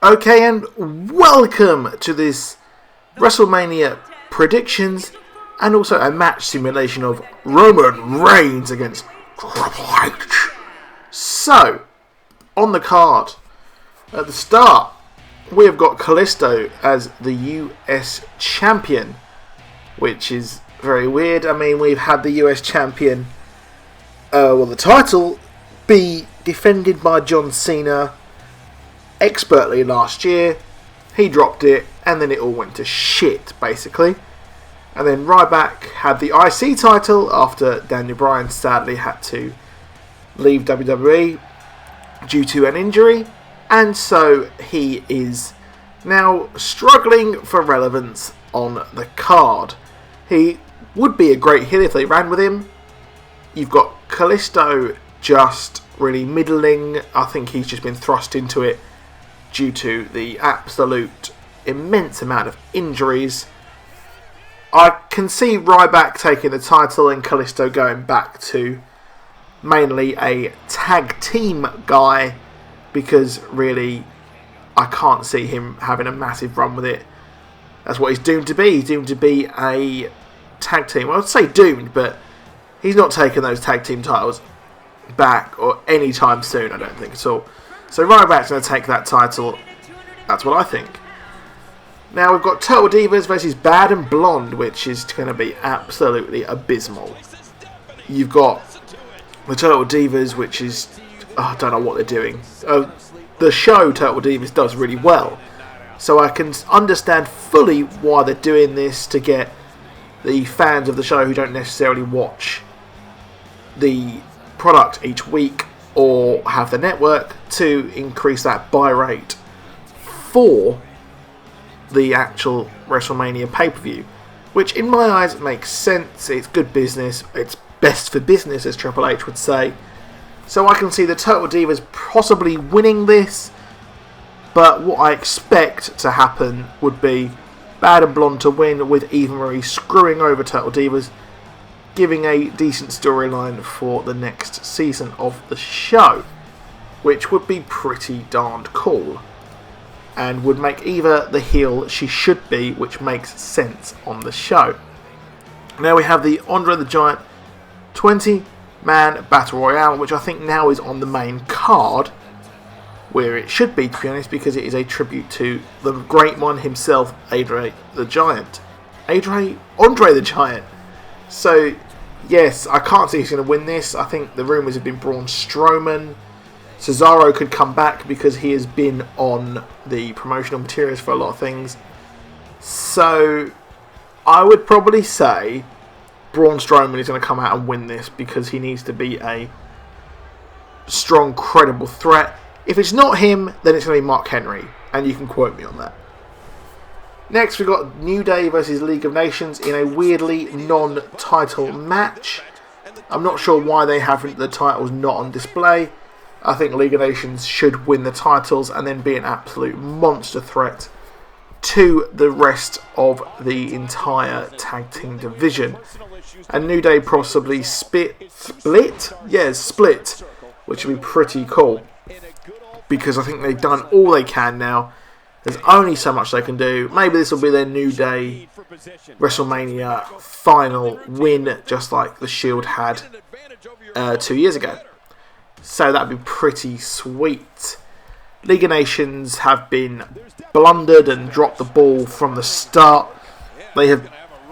Okay, and welcome to this WrestleMania predictions and also a match simulation of Roman Reigns against Triple H. So, on the card, at the start, we have got Kalisto as the US Champion, which is very weird. I mean, we've had the US Champion, the title, be defended by John Cena expertly last year. He dropped it, and then it all went to shit, basically. And then Ryback had the IC title after Daniel Bryan sadly had to leave WWE due to an injury. And so he is now struggling for relevance on the card. He would be a great heel if they ran with him. You've got Kalisto just really middling. I think he's just been thrust into it due to the absolute immense amount of injuries. I can see Ryback taking the title and Kalisto going back to mainly a tag team guy, because really I can't see him having a massive run with it. That's what he's doomed to be. He's doomed to be a tag team. Well, I'd say doomed, but he's not taking those tag team titles back or anytime soon, I don't think at all. So Ryback's going to take that title. That's what I think. Now we've got Total Divas versus B.A.D and Blonde, which is going to be absolutely abysmal. You've got the Total Divas, which is... I don't know what they're doing. The show Total Divas does really well. So I can understand fully why they're doing this, to get the fans of the show who don't necessarily watch the product each week or have the network to increase that buy rate for the actual WrestleMania pay-per-view, which in my eyes makes sense. It's good business. It's best for business, as Triple H would say. So I can see the Total Divas possibly winning this, but what I expect to happen would be B.A.D and Blonde to win, with Eva Marie screwing over Total Divas, giving a decent storyline for the next season of the show, which would be pretty darned cool, and would make Eva the heel she should be, which makes sense on the show. Now we have the Andre the Giant 20-man Battle Royale, which I think now is on the main card, where it should be, to be honest, because it is a tribute to the great one himself, Andre the Giant. Andre the Giant. So, yes, I can't see who's going to win this. I think the rumours have been Braun Strowman. Cesaro could come back because he has been on the promotional materials for a lot of things. So, I would probably say Braun Strowman is going to come out and win this, because he needs to be a strong, credible threat. If it's not him, then it's going to be Mark Henry, and you can quote me on that. Next, we've got New Day versus League of Nations in a weirdly non-title match. I'm not sure why they haven't the titles not on display. I think League of Nations should win the titles and then be an absolute monster threat to the rest of the entire tag team division. And New Day possibly split, which would be pretty cool, because I think they've done all they can now. There's only so much they can do. Maybe this will be their New Day WrestleMania final win, just like the Shield had 2 years ago. So that'd be pretty sweet. League of Nations have been blundered and dropped the ball from the start. They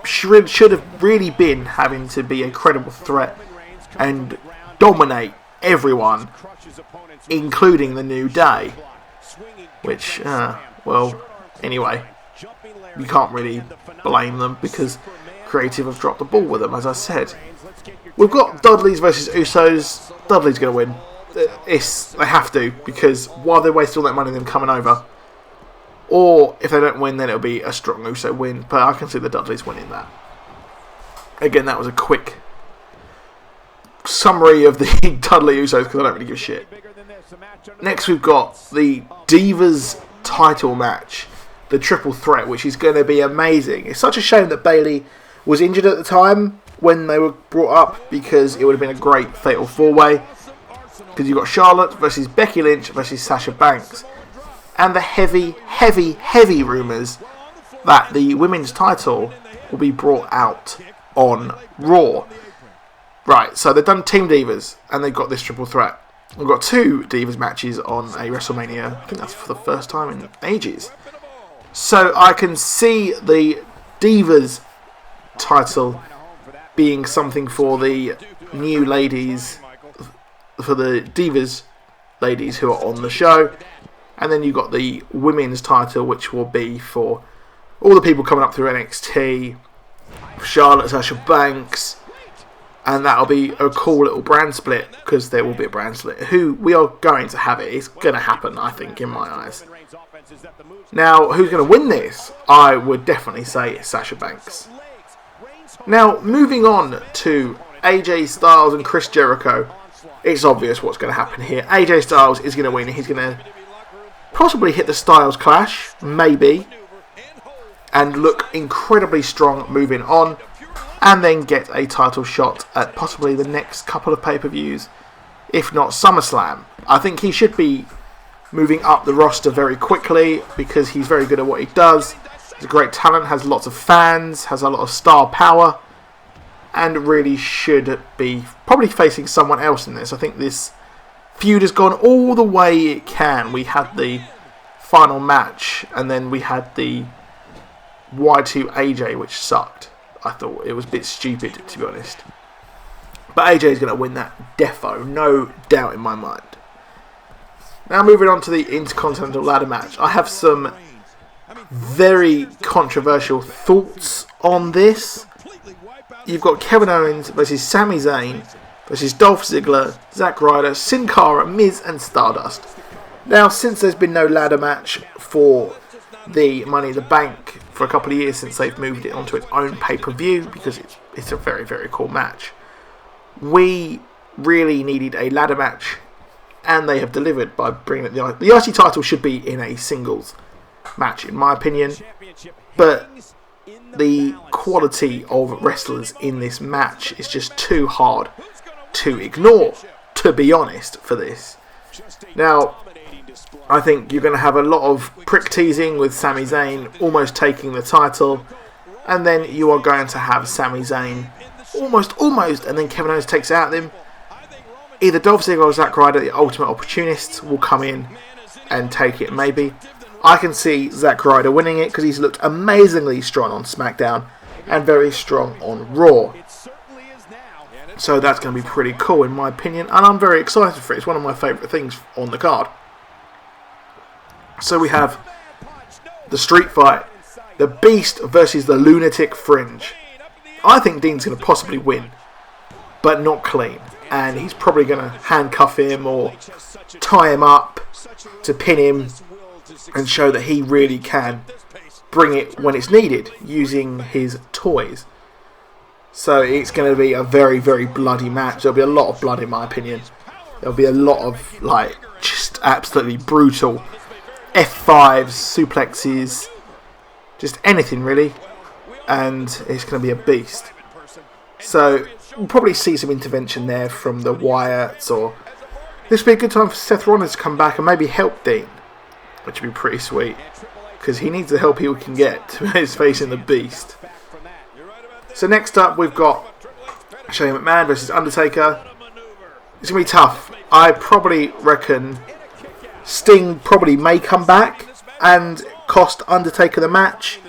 should have really been having to be a credible threat and dominate everyone, including the New Day. Which, anyway, you can't really blame them, because creative have dropped the ball with them, as I said. We've got Dudleys versus Usos. Dudley's going to win. They have to, because why they waste all that money on them coming over? Or if they don't win, then it'll be a strong Uso win. But I can see the Dudleys winning that. Again, that was a quick summary of the Dudley Usos, because I don't really give a shit. Next, we've got the Divas title match, the triple threat, which is going to be amazing. It's such a shame that Bayley was injured at the time when they were brought up, because it would have been a great fatal four-way. Because you've got Charlotte versus Becky Lynch versus Sasha Banks. and the heavy rumours that the women's title will be brought out on Raw. Right, so they've done Team Divas, and they've got this triple threat. We've got 2 Divas matches on a WrestleMania. I think that's for the first time in ages. So I can see the Divas title being something for the new ladies, for the Divas ladies who are on the show. And then you've got the women's title, which will be for all the people coming up through NXT, Charlotte, Sasha Banks, and that'll be a cool little brand split, because there will be a brand split. Who we are going to have it. It's going to happen, I think, in my eyes. Now, who's going to win this? I would definitely say Sasha Banks. Now, moving on to AJ Styles and Chris Jericho. It's obvious what's going to happen here. AJ Styles is going to win. He's going to possibly hit the Styles Clash, maybe, and look incredibly strong moving on, and then get a title shot at possibly the next couple of pay-per-views, if not SummerSlam. I think he should be moving up the roster very quickly, because he's very good at what he does. He's a great talent, has lots of fans, has a lot of star power, and really should be probably facing someone else in this. I think this feud has gone all the way it can. We had the final match, and then we had the Y2 AJ, which sucked. I thought it was a bit stupid, to be honest. But AJ is going to win that defo, no doubt in my mind. Now moving on to the Intercontinental Ladder match. I have some very controversial thoughts on this. You've got Kevin Owens versus Sami Zayn versus Dolph Ziggler, Zack Ryder, Sin Cara, Miz and Stardust. Now, since there's been no ladder match for the Money in the Bank for a couple of years, since they've moved it onto its own pay-per-view, because it's a very, very cool match, we really needed a ladder match, and they have delivered by bringing it. The IC title should be in a singles match, in my opinion, but the quality of wrestlers in this match is just too hard to ignore, to be honest, for this. Now, I think you're going to have a lot of prick teasing with Sami Zayn almost taking the title, and then you are going to have Sami Zayn almost, and then Kevin Owens takes it out of him. Either Dolph Ziggler or Zack Ryder, the ultimate opportunists, will come in and take it, maybe. I can see Zack Ryder winning it, because he's looked amazingly strong on SmackDown and very strong on Raw. So that's going to be pretty cool, in my opinion, and I'm very excited for it. It's one of my favourite things on the card. So we have the street fight, the Beast versus the Lunatic Fringe. I think Dean's going to possibly win, but not clean. And he's probably going to handcuff him or tie him up to pin him and show that he really can bring it when it's needed using his toys. So it's going to be a very, very bloody match. There'll be a lot of blood, in my opinion. There'll be a lot of, just absolutely brutal F5s, suplexes, just anything really. And it's going to be a beast. So we'll probably see some intervention there from the Wyatts, or this would be a good time for Seth Rollins to come back and maybe help Dean, which would be pretty sweet, because he needs the help he can get to his facing the Beast. So next up we've got Shane McMahon versus Undertaker. It's going to be tough. I probably reckon Sting probably may come back and cost Undertaker the match,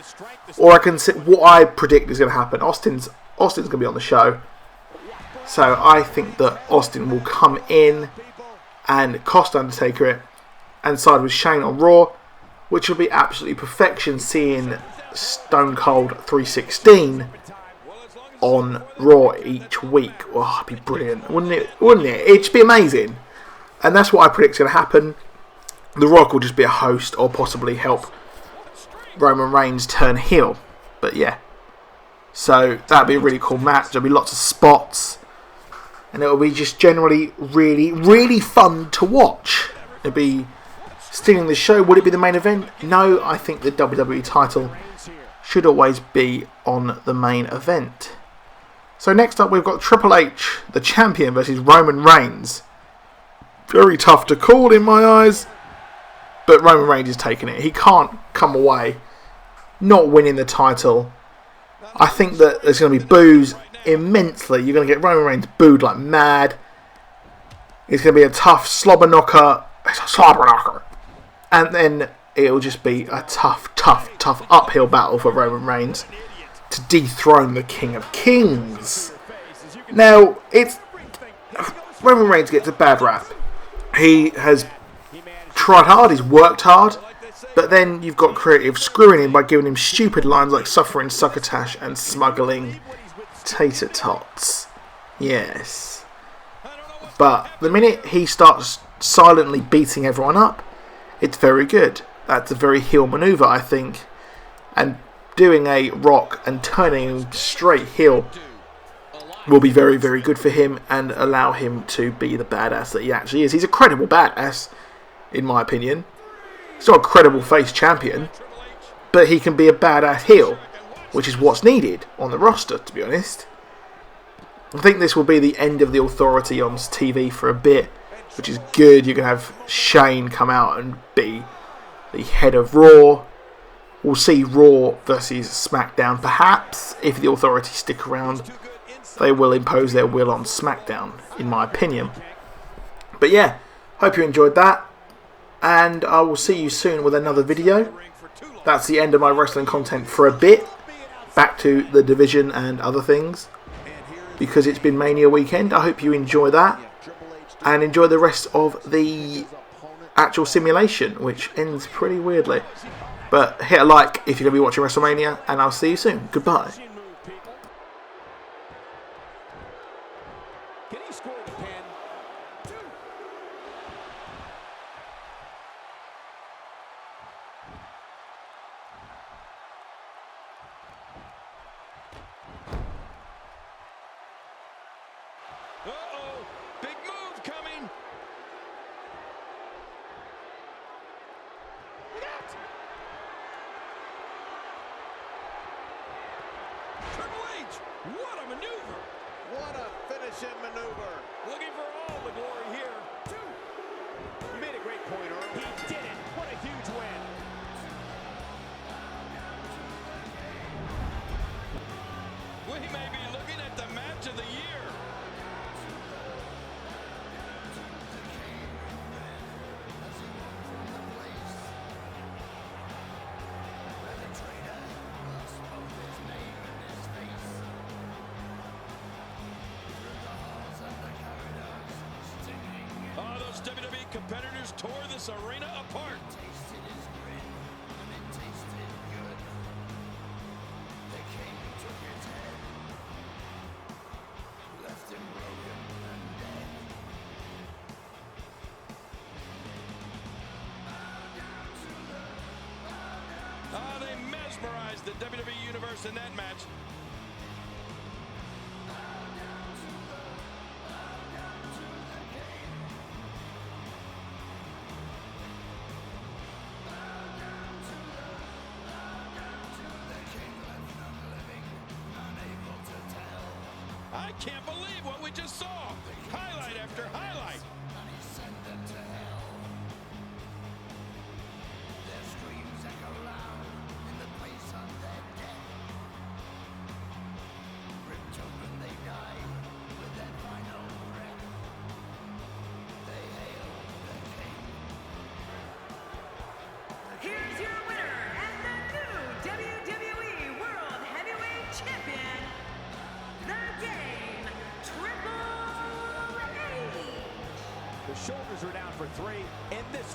or I can see what I predict is going to happen. Austin's going to be on the show, so I think that Austin will come in and cost Undertaker it and side with Shane on Raw, which will be absolutely perfection, seeing Stone Cold 316 on Raw each week. Oh, it'd be brilliant, wouldn't it? It'd just be amazing. And that's what I predict is going to happen. The Rock will just be a host, or possibly help Roman Reigns turn heel. But yeah, so that'd be a really cool match. There'll be lots of spots, and it'll be just generally really, really fun to watch. It'll be stealing the show. Would it be the main event? No, I think the WWE title should always be on the main event. So next up we've got Triple H, the champion, versus Roman Reigns. Very tough to call in my eyes. But Roman Reigns is taking it. He can't come away not winning the title. I think that there's going to be boos immensely. You're going to get Roman Reigns booed like mad. It's going to be a tough slobber knocker. It's a slobber knocker. And then it'll just be a tough uphill battle for Roman Reigns to dethrone the King of Kings. Now, Roman Reigns gets a bad rap. He has tried hard, he's worked hard, but then you've got creative screwing him by giving him stupid lines like suffering succotash and smuggling tater tots. Yes. But the minute he starts silently beating everyone up, it's very good. That's a very heel maneuver, I think. And doing a rock and turning him straight heel will be very, very good for him and allow him to be the badass that he actually is. He's a credible badass, in my opinion. He's not a credible face champion, but he can be a badass heel, which is what's needed on the roster, to be honest. I think this will be the end of the Authority on TV for a bit, which is good. You can have Shane come out and be the head of Raw. We'll see Raw versus SmackDown, perhaps. If the Authority stick around, they will impose their will on SmackDown, in my opinion. But yeah, hope you enjoyed that. And I will see you soon with another video. That's the end of my wrestling content for a bit. Back to the division and other things, because it's been Mania weekend. I hope you enjoy that. And enjoy the rest of the actual simulation, which ends pretty weirdly. But hit a like if you're going to be watching WrestleMania, and I'll see you soon. Goodbye. Can he score the pin? Uh-oh, big move coming. Triple H, what a maneuver. What a finishing maneuver. Looking for all the glory here. You made a great point, Earl. He did it. What a huge win. We may be looking at the match of the year. Oh, those WWE competitors tore this arena apart. Oh, they mesmerized the WWE Universe in that match. I can't believe what we just saw. Highlight after highlight. Here's your winner and the new WWE World Heavyweight Champion, The Game, Triple H. The shoulders are down for 3 in this